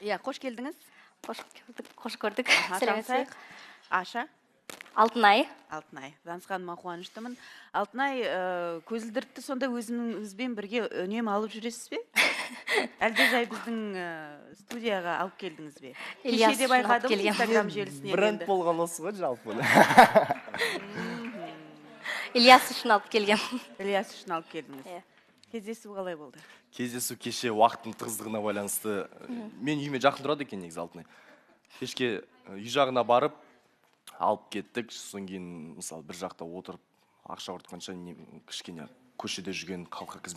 Иә, қош келдіңіз. Қош көрдік. Сәлеметсіз. Аша? Алтынай. Алтынай. Танысқаныма қуаныштымын. Алтынай, көзілдірікті сонда өзіңізбен бірге үнемі алып жүресіз бе? Әлде жай біздің студияға алып келдіңіз бе? Ильяс Кеше де үшін алып байқадым келгем. Инстаграм желісінен. Бренд болған осы ғой жалпы. Ильяс үшін алып келгем. Ильяс үшін алып келдіңіз. Иә. Кездесу қалай болды? Кездесу кеше уақыттың тығыздығына байланысты. Мен үйіме жақын тұрады екен негізі Алтынай. Кешке үй жағына барып алып кеттік. Содан кейін мысалы бір жақта отырып ақша ұртқанша кішкене көшеде жүрген халыққа